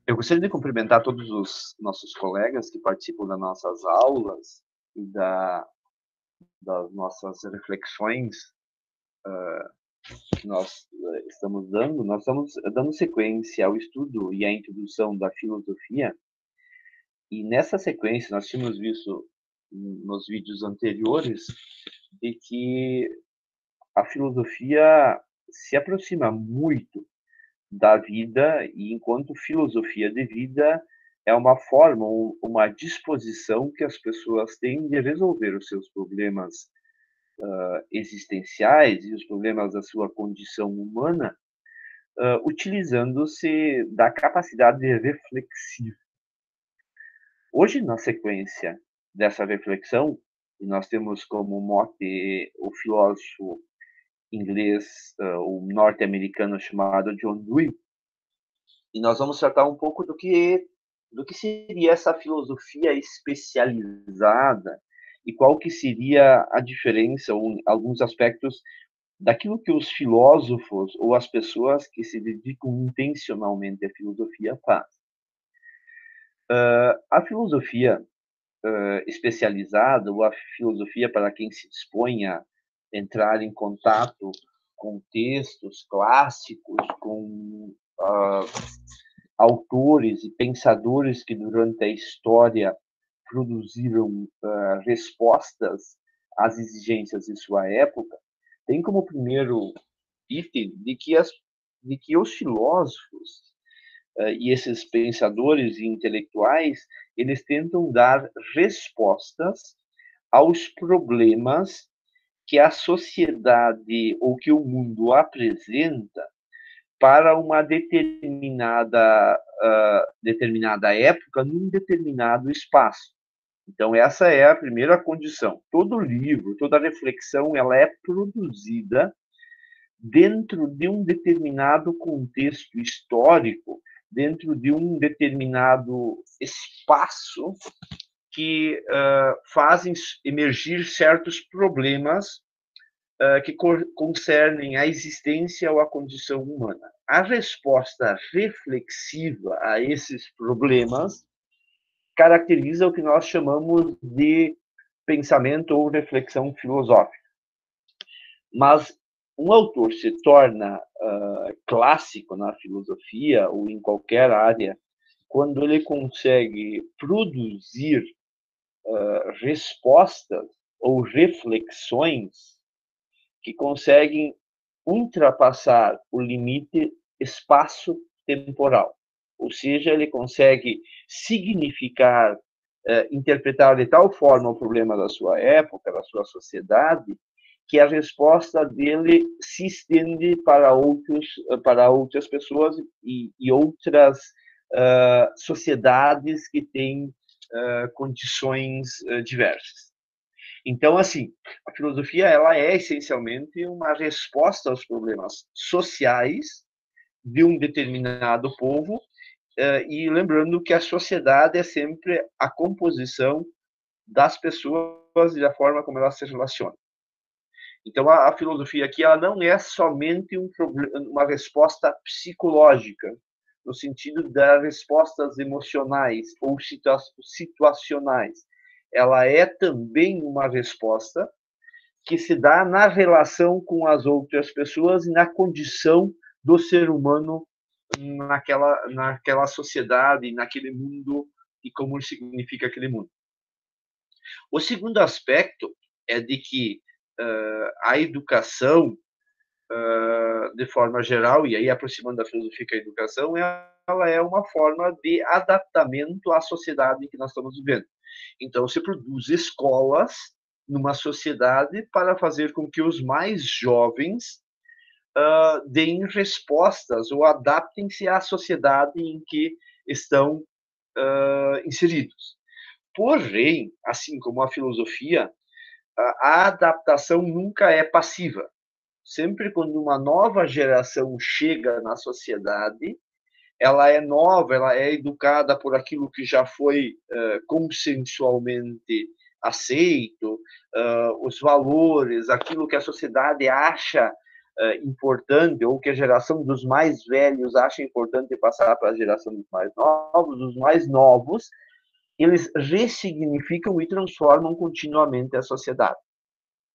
Eu gostaria de cumprimentar todos os nossos colegas que participam das nossas aulas e das nossas reflexões que nós estamos dando. Nós estamos dando sequência ao estudo e à introdução da filosofia, e nessa sequência nós tínhamos visto nos vídeos anteriores de que a filosofia se aproxima muito da vida, e enquanto filosofia de vida é uma forma, uma disposição que as pessoas têm de resolver os seus problemas existenciais e os problemas da sua condição humana, utilizando-se da capacidade reflexiva. Hoje, na sequência dessa reflexão, nós temos como mote o filósofo inglês, o norte-americano chamado John Dewey, e nós vamos tratar um pouco do que seria essa filosofia especializada e qual que seria a diferença ou alguns aspectos daquilo que os filósofos ou as pessoas que se dedicam intencionalmente à filosofia fazem. A filosofia especializada, ou a filosofia para quem se dispõe a entrar em contato com textos clássicos, com autores e pensadores que durante a história produziram respostas às exigências de sua época, tem como primeiro item de que os filósofos e esses pensadores e intelectuais, eles tentam dar respostas aos problemas que a sociedade ou que o mundo apresenta para uma determinada época, num determinado espaço. Então, essa é a primeira condição. Todo livro, toda reflexão, ela é produzida dentro de um determinado contexto histórico, dentro de um determinado espaço que fazem emergir certos problemas que concernem a existência ou a condição humana. A resposta reflexiva a esses problemas caracteriza o que nós chamamos de pensamento ou reflexão filosófica. Mas um autor se torna clássico na filosofia ou em qualquer área quando ele consegue produzir respostas ou reflexões que conseguem ultrapassar o limite espaço-temporal. Ou seja, ele consegue significar, interpretar de tal forma o problema da sua época, da sua sociedade, que a resposta dele se estende para outras pessoas e outras sociedades que têm condições diversas. Então, assim, a filosofia ela é essencialmente uma resposta aos problemas sociais de um determinado povo, e lembrando que a sociedade é sempre a composição das pessoas e da forma como elas se relacionam. Então, a filosofia aqui ela não é somente uma resposta psicológica, no sentido das respostas emocionais ou situacionais. Ela é também uma resposta que se dá na relação com as outras pessoas e na condição do ser humano naquela sociedade, naquele mundo e como significa aquele mundo. O segundo aspecto é de que a educação, de forma geral, e aí aproximando da filosofia que a educação, ela é uma forma de adaptamento à sociedade em que nós estamos vivendo. Então, se produz escolas numa sociedade para fazer com que os mais jovens deem respostas ou adaptem-se à sociedade em que estão inseridos. Porém, assim como a filosofia, a adaptação nunca é passiva. Sempre quando uma nova geração chega na sociedade, ela é nova, ela é educada por aquilo que já foi consensualmente aceito, os valores, aquilo que a sociedade acha importante, ou que a geração dos mais velhos acha importante passar para a geração dos mais novos, os mais novos, eles ressignificam e transformam continuamente a sociedade.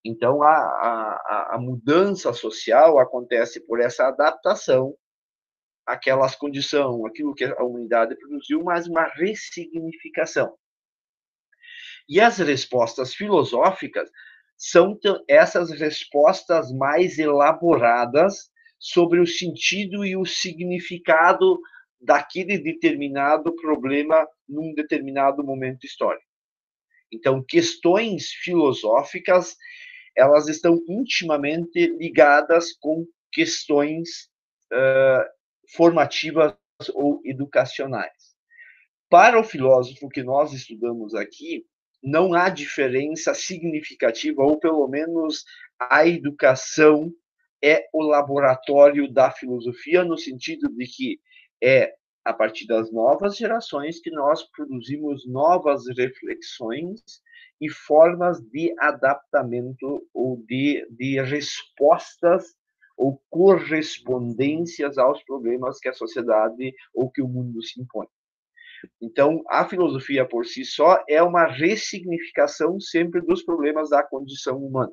Então, a mudança social acontece por essa adaptação àquelas condições, aquilo que a humanidade produziu, mas uma ressignificação. E as respostas filosóficas são essas respostas mais elaboradas sobre o sentido e o significado daquele determinado problema num determinado momento histórico. Então, questões filosóficas, elas estão intimamente ligadas com questões formativas ou educacionais. Para o filósofo que nós estudamos aqui, não há diferença significativa, ou pelo menos a educação é o laboratório da filosofia, no sentido de que é a partir das novas gerações que nós produzimos novas reflexões e formas de adaptamento ou de respostas ou correspondências aos problemas que a sociedade ou que o mundo se impõe. Então, a filosofia por si só é uma ressignificação sempre dos problemas da condição humana.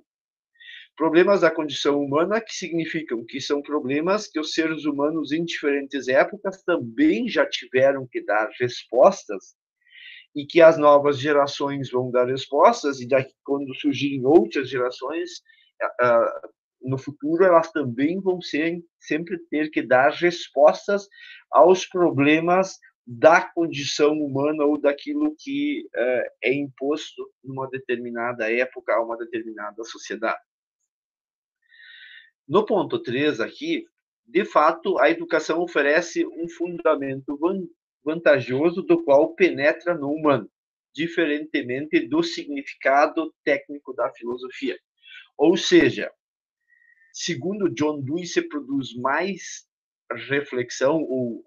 Problemas da condição humana que significam que são problemas que os seres humanos em diferentes épocas também já tiveram que dar respostas e que as novas gerações vão dar respostas e daqui, quando surgirem outras gerações, no futuro elas também vão sempre ter que dar respostas aos problemas da condição humana ou daquilo que é imposto numa determinada época a uma determinada sociedade. No ponto 3 aqui, de fato, a educação oferece um fundamento vantajoso do qual penetra no humano, diferentemente do significado técnico da filosofia. Ou seja, segundo John Dewey, se produz mais reflexão, ou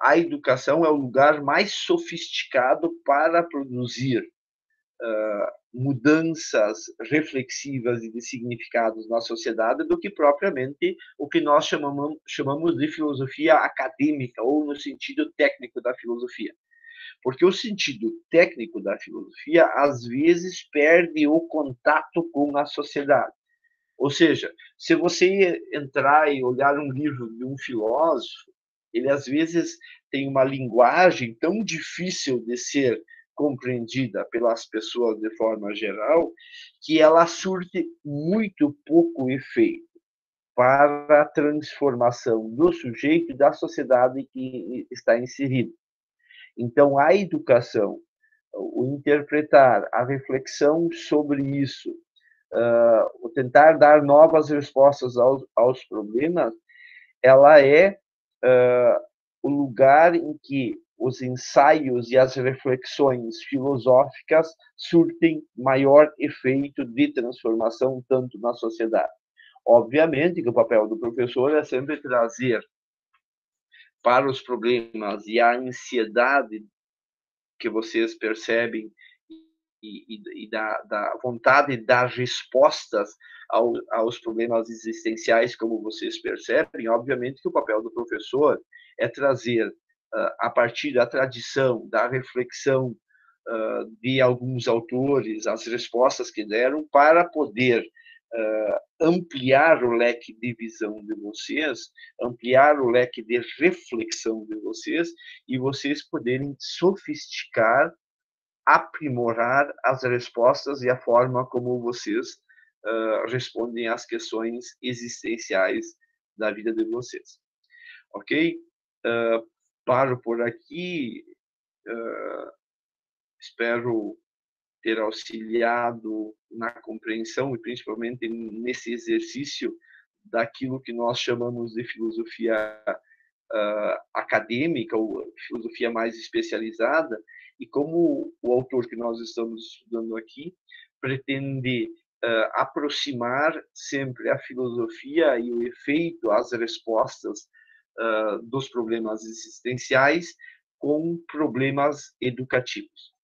a educação é o lugar mais sofisticado para produzir mudanças reflexivas e de significados na sociedade do que propriamente o que nós chamamos de filosofia acadêmica, ou no sentido técnico da filosofia. Porque o sentido técnico da filosofia, às vezes, perde o contato com a sociedade. Ou seja, se você entrar e olhar um livro de um filósofo, ele às vezes tem uma linguagem tão difícil de ser compreendida pelas pessoas de forma geral, que ela surte muito pouco efeito para a transformação do sujeito e da sociedade que está inserido. Então, a educação, o interpretar, a reflexão sobre isso, o tentar dar novas respostas aos problemas, ela é o lugar em que os ensaios e as reflexões filosóficas surtem maior efeito de transformação tanto na sociedade. Obviamente que o papel do professor é sempre trazer para os problemas e a ansiedade que vocês percebem e da vontade de dar respostas aos problemas existenciais, como vocês percebem, obviamente que o papel do professor é trazer, a partir da tradição, da reflexão de alguns autores, as respostas que deram, para poder ampliar o leque de visão de vocês, ampliar o leque de reflexão de vocês, e vocês poderem sofisticar, aprimorar as respostas e a forma como vocês respondem às questões existenciais da vida de vocês. Ok? Paro por aqui. Espero ter auxiliado na compreensão e principalmente nesse exercício daquilo que nós chamamos de filosofia acadêmica ou filosofia mais especializada, e como o autor que nós estamos estudando aqui pretende aproximar sempre a filosofia e o efeito, as respostas dos problemas existenciais com problemas educativos.